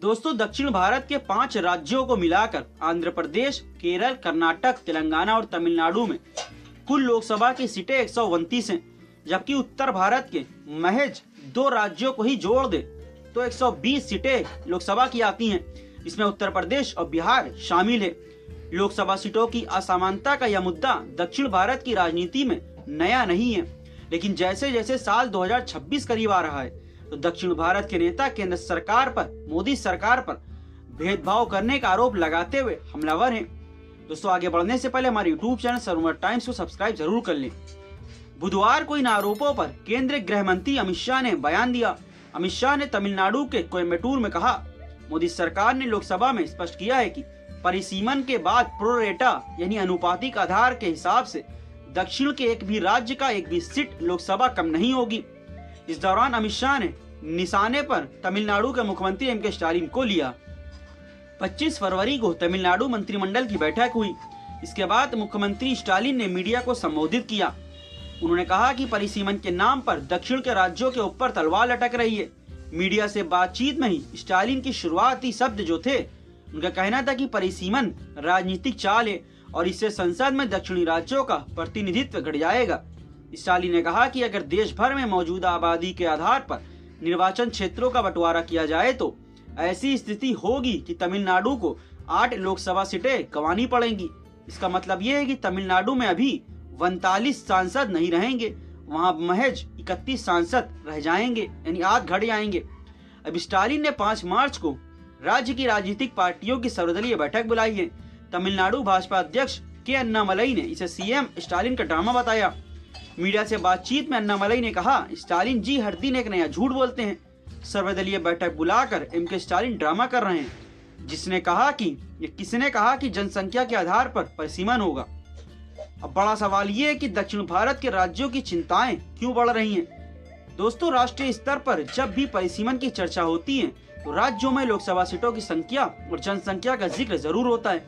दोस्तों, दक्षिण भारत के 5 राज्यों को मिलाकर आंध्र प्रदेश, केरल, कर्नाटक, तेलंगाना और तमिलनाडु में कुल लोकसभा की सीटें 129 हैं, जबकि उत्तर भारत के महज 2 राज्यों को ही जोड़ दे तो 120 सीटें लोकसभा की आती हैं। इसमें उत्तर प्रदेश और बिहार शामिल है। लोकसभा सीटों की असमानता का यह मुद्दा दक्षिण भारत की राजनीति में नया नहीं है, लेकिन जैसे जैसे साल 2026 करीब आ रहा है तो दक्षिण भारत के नेता केंद्र सरकार पर, मोदी सरकार पर भेदभाव करने का आरोप लगाते हुए हमलावर हैं। दोस्तों, आगे बढ़ने से पहले हमारे यूट्यूब चैनल सर्वर टाइम्स को सब्सक्राइब जरूर कर लें। बुधवार को इन आरोपों पर केंद्रीय गृह मंत्री अमित शाह ने बयान दिया। अमित शाह ने तमिलनाडु के कोयम्बटूर में कहा, मोदी सरकार ने लोकसभा में स्पष्ट किया है कि परिसीमन के बाद प्रो रेटा यानी अनुपातिक आधार के हिसाब से दक्षिण के एक भी राज्य का एक भी सीट लोकसभा कम नहीं होगी। इस दौरान अमित शाह ने निशाने पर तमिलनाडु के मुख्यमंत्री एम के स्टालिन को लिया। 25 फरवरी को तमिलनाडु मंत्रिमंडल की बैठक हुई। इसके बाद मुख्यमंत्री स्टालिन ने मीडिया को संबोधित किया। उन्होंने कहा कि परिसीमन के नाम पर दक्षिण के राज्यों के ऊपर तलवार लटक रही है। मीडिया से बातचीत में ही स्टालिन की शुरुआती शब्द जो थे, उनका कहना था कि परिसीमन राजनीतिक चाल है और इससे संसद में दक्षिणी राज्यों का प्रतिनिधित्व घट जाएगा। स्टालिन ने कहा कि अगर देश भर में मौजूदा आबादी के आधार पर निर्वाचन क्षेत्रों का बंटवारा किया जाए तो ऐसी स्थिति होगी कि तमिलनाडु को 8 लोकसभा सीटें गंवानी पड़ेंगी। इसका मतलब ये है कि तमिलनाडु में अभी 39 सांसद नहीं रहेंगे, वहां महज 31 सांसद रह जाएंगे, यानी आध घट जाएंगे। अब स्टालिन ने 5 मार्च को राज्य की राजनीतिक पार्टियों की सर्वदलीय बैठक बुलाई है। तमिलनाडु भाजपा अध्यक्ष के अन्नामलई ने इसे सीएम स्टालिन का ड्रामा बताया। मीडिया से बातचीत में अन्नामलई ने कहा, स्टालिन जी हर दिन एक नया झूठ बोलते हैं। सर्वदलीय बैठक बुलाकर एम के स्टालिन ड्रामा कर रहे हैं। किसने कहा कि जनसंख्या के आधार पर परिसीमन होगा। अब बड़ा सवाल ये है कि दक्षिण भारत के राज्यों की चिंताएं क्यों बढ़ रही हैं। दोस्तों, राष्ट्रीय स्तर पर जब भी परिसीमन की चर्चा होती है तो राज्यों में लोकसभा सीटों की संख्या और जनसंख्या का जिक्र जरूर होता है।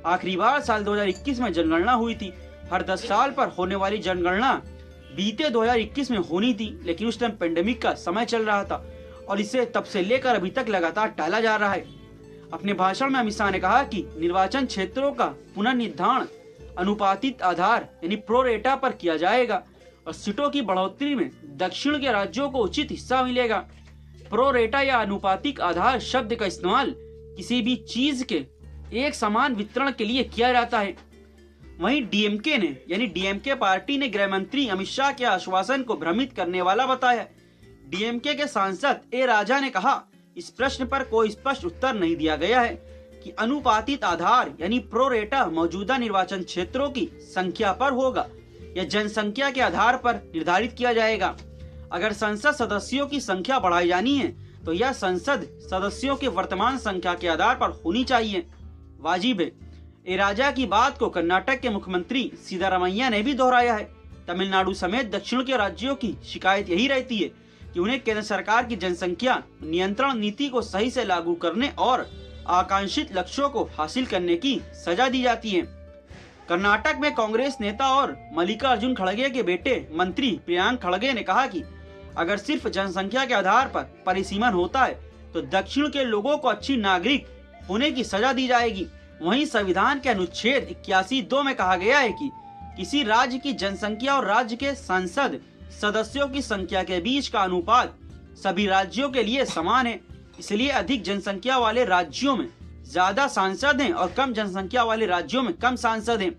आखिरी बार साल 2021 में जनगणना हुई थी। हर 10 साल पर होने वाली जनगणना बीते 2021 में होनी थी, लेकिन उस टाइम पेंडेमिक का समय चल रहा था और इसे तब से लेकर अभी तक लगातार टाला जा रहा है। अपने भाषण में अमित शाह ने कहा कि निर्वाचन क्षेत्रों का पुनर्निर्धारण अनुपातिक आधार यानी प्रो रेटा पर किया जाएगा और सीटों की बढ़ोतरी में दक्षिण के राज्यों को उचित हिस्सा मिलेगा। प्रो रेटा या अनुपातिक आधार शब्द का इस्तेमाल किसी भी चीज के एक समान वितरण के लिए किया जाता है। वहीं डीएमके पार्टी ने गृह मंत्री अमित शाह के आश्वासन को भ्रमित करने वाला बताया। डीएमके के सांसद ए राजा ने कहा, इस प्रश्न पर कोई स्पष्ट उत्तर नहीं दिया गया है कि अनुपातित आधार यानी प्रो रेटा मौजूदा निर्वाचन क्षेत्रों की संख्या पर होगा या जनसंख्या के आधार पर निर्धारित किया जाएगा। अगर संसद सदस्यों की संख्या बढ़ाई जानी है तो यह संसद सदस्यों के वर्तमान संख्या के आधार पर होनी चाहिए, वाजिब है। ए राजा की बात को कर्नाटक के मुख्यमंत्री सिद्धारमैया ने भी दोहराया है। तमिलनाडु समेत दक्षिण के राज्यों की शिकायत यही रहती है कि उन्हें केंद्र सरकार की जनसंख्या नियंत्रण नीति को सही से लागू करने और आकांक्षित लक्ष्यों को हासिल करने की सजा दी जाती है। कर्नाटक में कांग्रेस नेता और मल्लिकार्जुन खड़गे के बेटे मंत्री प्रियांक खड़गे ने कहा कि अगर सिर्फ जनसंख्या के आधार पर परिसीमन होता है तो दक्षिण के लोगों को अच्छी नागरिक होने की सजा दी जाएगी। वहीं संविधान के अनुच्छेद 81(2) में कहा गया है कि किसी राज्य की जनसंख्या और राज्य के संसद सदस्यों की संख्या के बीच का अनुपात सभी राज्यों के लिए समान है। इसलिए अधिक जनसंख्या वाले राज्यों में ज्यादा सांसद हैं और कम जनसंख्या वाले राज्यों में कम सांसद हैं।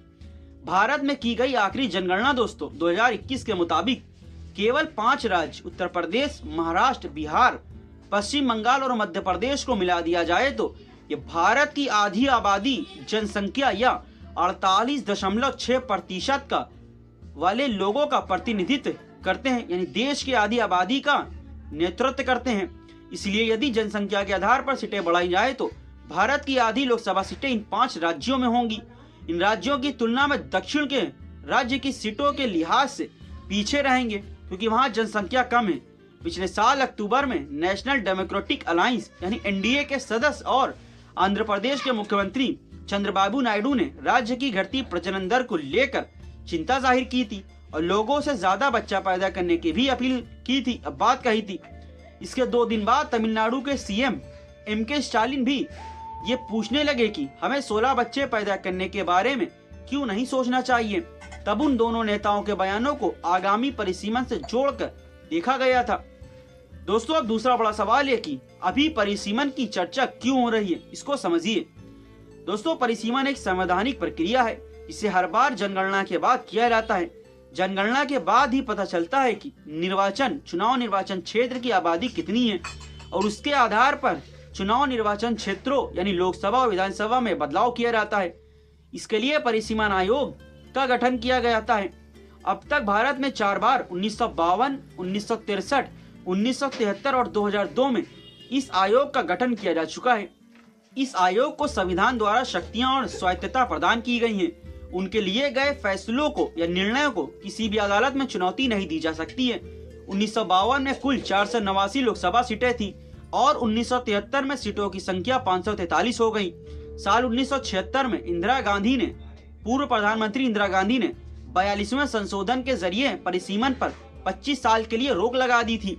भारत में की गई आखिरी जनगणना दोस्तों 2021 के मुताबिक केवल 5 राज्य उत्तर प्रदेश, महाराष्ट्र, बिहार, पश्चिम बंगाल और मध्य प्रदेश को मिला दिया जाए तो ये भारत की आधी आबादी जनसंख्या या 48.6% का वाले लोगों का प्रतिनिधित्व करते हैं, यानी देश की आधी आबादी का नेतृत्व करते हैं। इसलिए यदि जनसंख्या के आधार पर सीटें बढ़ाई जाए तो भारत की आधी लोकसभा सीटें इन 5 राज्यों में होंगी। इन राज्यों की तुलना में दक्षिण के राज्य की सीटों के लिहाज से पीछे रहेंगे क्योंकि वहां जनसंख्या कम है। पिछले साल अक्टूबर में नेशनल डेमोक्रेटिक अलायंस यानी एनडीए के सदस्य और आंध्र प्रदेश के मुख्यमंत्री चंद्रबाबू नायडू ने राज्य की घटती प्रजनन दर को लेकर चिंता जाहिर की थी और लोगों से ज्यादा बच्चा पैदा करने की भी अपील की थी, बात कही थी। इसके 2 दिन बाद तमिलनाडु के सीएम MK स्टालिन भी ये पूछने लगे कि हमें 16 बच्चे पैदा करने के बारे में क्यों नहीं सोचना चाहिए। तब उन दोनों नेताओं के बयानों को आगामी परिसीमन से जोड़कर देखा गया था। दोस्तों, अब दूसरा बड़ा सवाल है कि अभी परिसीमन की चर्चा क्यों हो रही है, इसको समझिए। दोस्तों, परिसीमन एक संवैधानिक प्रक्रिया है जिसे हर बार जनगणना के बाद किया जाता है। जनगणना के बाद ही पता चलता है कि चुनाव निर्वाचन क्षेत्र की आबादी कितनी है और उसके आधार पर चुनाव निर्वाचन क्षेत्रों यानी लोकसभा और विधानसभा में बदलाव किया जाता है। इसके लिए परिसीमन आयोग का गठन किया गया है। अब तक भारत में 4 बार 1952, 1963, 1973 और 2002 में इस आयोग का गठन किया जा चुका है। इस आयोग को संविधान द्वारा शक्तियां और स्वायत्तता प्रदान की गई हैं। उनके लिए गए फैसलों को या निर्णयों को किसी भी अदालत में चुनौती नहीं दी जा सकती है। 1952 में कुल 489 लोकसभा सीटें थी और 1973 में सीटों की संख्या 543 हो गई। साल 1976 में पूर्व प्रधानमंत्री इंदिरा गांधी ने 42वें संशोधन के जरिए परिसीमन पर 25 साल के लिए रोक लगा दी थी।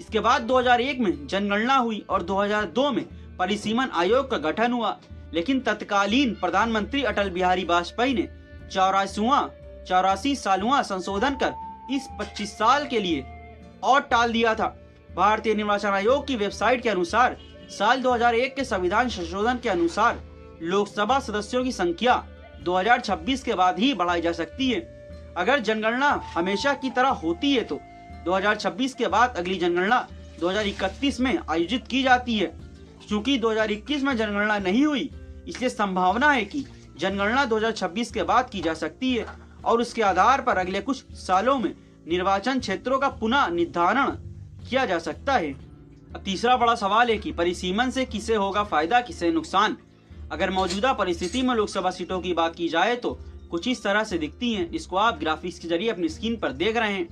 इसके बाद 2001 में जनगणना हुई और 2002 में परिसीमन आयोग का गठन हुआ, लेकिन तत्कालीन प्रधानमंत्री अटल बिहारी वाजपेयी ने 84 सालवां संशोधन कर इस 25 साल के लिए और टाल दिया था। भारतीय निर्वाचन आयोग की वेबसाइट के अनुसार साल 2001 के संविधान संशोधन के अनुसार लोकसभा सदस्यों की संख्या 2026 के बाद ही बढ़ाई जा सकती है। अगर जनगणना हमेशा की तरह होती है तो 2026 के बाद अगली जनगणना 2031 में आयोजित की जाती है। चूंकि 2021 में जनगणना नहीं हुई, इसलिए संभावना है कि जनगणना 2026 के बाद की जा सकती है और उसके आधार पर अगले कुछ सालों में निर्वाचन क्षेत्रों का पुनः निर्धारण किया जा सकता है। अब तीसरा बड़ा सवाल है कि परिसीमन से किसे होगा फायदा, किसे नुकसान। अगर मौजूदा परिस्थिति में लोकसभा सीटों की बात की जाए तो कुछ इस तरह से दिखती हैं, जिसको आप ग्राफिक्स के जरिए अपनी स्क्रीन पर देख रहे हैं।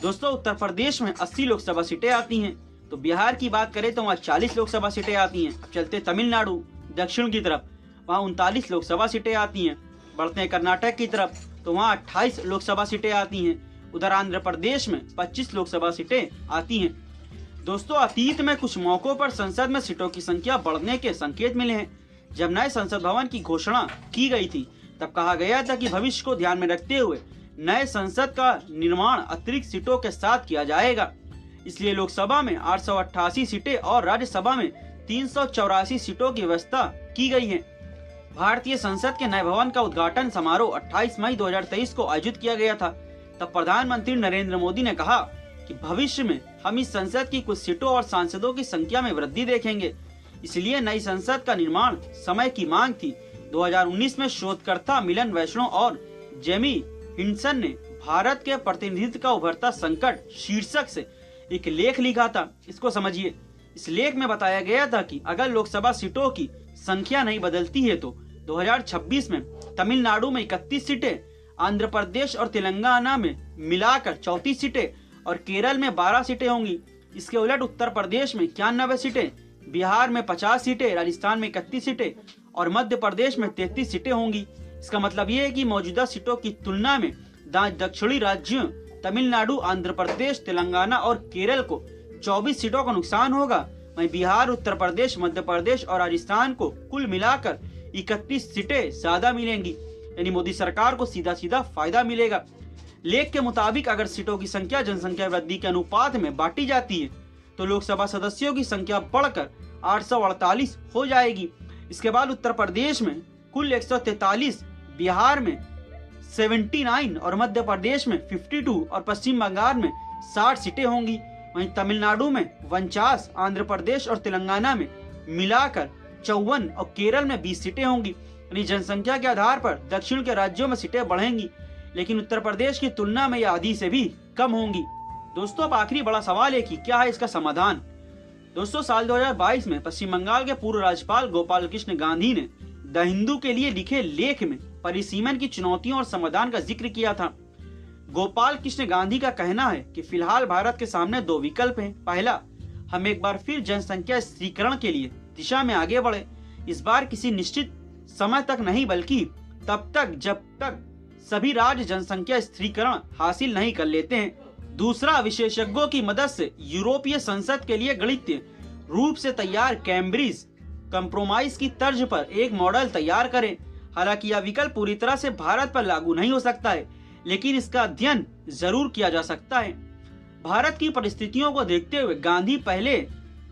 दोस्तों, उत्तर प्रदेश में 80 लोकसभा सीटें आती हैं, तो बिहार की बात करें तो वहाँ 40 लोकसभा सीटें आती हैं। अब चलते तमिलनाडु दक्षिण की तरफ, वहाँ 39 लोकसभा सीटें आती हैं। बढ़ते हैं कर्नाटक की तरफ तो वहाँ 28 लोकसभा सीटें आती हैं। उधर आंध्र प्रदेश में 25 लोकसभा सीटें आती हैं। दोस्तों, अतीत में कुछ मौकों पर संसद में सीटों की संख्या बढ़ने के संकेत मिले हैं। जब नए संसद भवन की घोषणा की गई थी तब कहा गया था कि भविष्य को ध्यान में रखते हुए नए संसद का निर्माण अतिरिक्त सीटों के साथ किया जाएगा। इसलिए लोकसभा में 888 सीटें और राज्यसभा में 384 सीटों की व्यवस्था की गई है। भारतीय संसद के नए भवन का उद्घाटन समारोह 28 मई 2023 को आयोजित किया गया था। तब प्रधानमंत्री नरेंद्र मोदी ने कहा कि भविष्य में हम इस संसद की कुछ सीटों और सांसदों की संख्या में वृद्धि देखेंगे, इसलिए नई संसद का निर्माण समय की मांग थी। 2019 में शोधकर्ता मिलन वैष्णव और जेमी हिंडसन ने भारत के प्रतिनिधित्व का उभरता संकट शीर्षक से एक लेख लिखा था। इसको समझिए। इस लेख में बताया गया था कि अगर लोकसभा सीटों की संख्या नहीं बदलती है तो 2026 में तमिलनाडु में 31 सीटें, आंध्र प्रदेश और तेलंगाना में मिलाकर 34 सीटें और केरल में 12 सीटें होंगी। इसके उलट उत्तर प्रदेश में 91 सीटें, बिहार में 50 सीटें, राजस्थान में 31 सीटें और मध्य प्रदेश में 33 सीटें होंगी। इसका मतलब ये है कि मौजूदा सीटों की तुलना में दक्षिणी राज्यों तमिलनाडु, आंध्र प्रदेश, तेलंगाना और केरल को 24 सीटों का नुकसान होगा। वहीं बिहार, उत्तर प्रदेश, मध्य प्रदेश और राजस्थान को कुल मिलाकर 31 सीटें ज्यादा मिलेंगी। यानी मोदी सरकार को सीधा सीधा फायदा मिलेगा। लेख के मुताबिक अगर सीटों की संख्या जनसंख्या वृद्धि के अनुपात में बांटी जाती है तो लोकसभा सदस्यों की संख्या बढ़कर 848 हो जाएगी। इसके बाद उत्तर प्रदेश में कुल 143, बिहार में 79 और मध्य प्रदेश में 52 और पश्चिम बंगाल में 60 सीटें होंगी। वहीं तमिलनाडु में 49, आंध्र प्रदेश और तेलंगाना में मिलाकर 54 और केरल में 20 सीटें होंगी। यानी जनसंख्या के आधार पर दक्षिण के राज्यों में सीटें बढ़ेंगी, लेकिन उत्तर प्रदेश की तुलना में यह आधी से भी कम होंगी। दोस्तों, अब आखिरी बड़ा सवाल है कि क्या है इसका समाधान। दोस्तों, साल 2022 में पश्चिम बंगाल के पूर्व राज्यपाल गोपाल कृष्ण गांधी ने द हिंदू के लिए लिखे लेख में परिसीमन की चुनौतियों और समाधान का जिक्र किया था। गोपाल कृष्ण गांधी का कहना है कि फिलहाल भारत के सामने 2 विकल्प हैं। पहला, हम एक बार फिर जनसंख्या स्थिरीकरण के लिए दिशा में आगे बढ़े, इस बार किसी निश्चित समय तक नहीं बल्कि तब तक जब तक सभी राज्य जनसंख्या स्थिरीकरण हासिल नहीं कर लेते हैं। दूसरा, विशेषज्ञों की मदद से यूरोपीय संसद के लिए गणितीय रूप से तैयार कैम्ब्रिज कंप्रोमाइज की तर्ज पर एक मॉडल तैयार करें। हालांकि यह विकल्प पूरी तरह से भारत पर लागू नहीं हो सकता है, लेकिन इसका अध्ययन जरूर किया जा सकता है। भारत की परिस्थितियों को देखते हुए गांधी पहले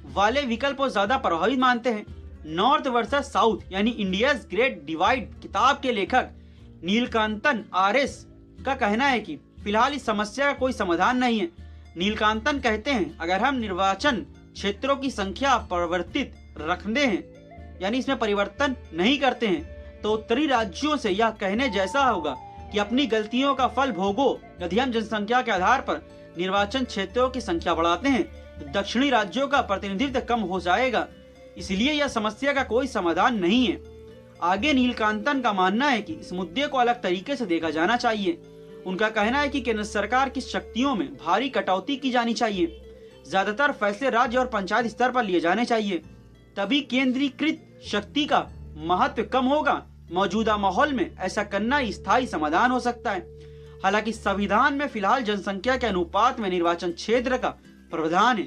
वाले विकल्प को ज्यादा प्रभावी मानते हैं। नॉर्थ वर्सेस साउथ यानी इंडियाज ग्रेट डिवाइड किताब के लेखक नीलकांतन आरएस का कहना है कि फिलहाल इस समस्या का कोई समाधान नहीं है। नीलकांतन कहते हैं, अगर हम निर्वाचन क्षेत्रों की संख्या परिवर्तित रखते हैं यानी इसमें परिवर्तन नहीं करते हैं, तो उत्तरी राज्यों से यह कहने जैसा होगा कि अपनी गलतियों का फल भोगो। यदि हम जनसंख्या के आधार पर निर्वाचन क्षेत्रों की संख्या बढ़ाते हैं तो दक्षिणी राज्यों का प्रतिनिधित्व कम हो जाएगा। इसलिए यह समस्या का कोई समाधान नहीं है। आगे नीलकांतन का मानना है कि इस मुद्दे को अलग तरीके से देखा जाना चाहिए। उनका कहना है कि केंद्र सरकार की शक्तियों में भारी कटौती की जानी चाहिए। ज्यादातर फैसले राज्य और पंचायत स्तर पर लिए जाने चाहिए, तभी केंद्रीकृत शक्ति का महत्व कम होगा। मौजूदा माहौल में ऐसा करना स्थायी समाधान हो सकता है। हालांकि संविधान में फिलहाल जनसंख्या के अनुपात में निर्वाचन क्षेत्र का प्रावधान है।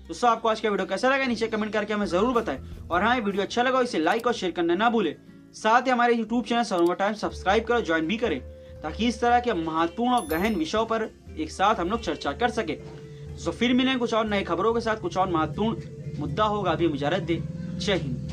दोस्तों, आपको आज का वीडियो कैसा लगा नीचे कमेंट करके हमें जरूर बताएं, और हाँ, वीडियो अच्छा लगा इसे लाइक और शेयर करना ना भूले। साथ ही हमारे YouTube channel server time subscribe करो, ज्वाइन भी करें, ताकि इस तरह के महत्वपूर्ण और गहन विषयों पर एक साथ हम लोग चर्चा कर सके। तो फिर मिलेंगे कुछ और नई खबरों के साथ, कुछ और महत्वपूर्ण मुद्दा होगा। अभी इजाजत दे। जय हिंद।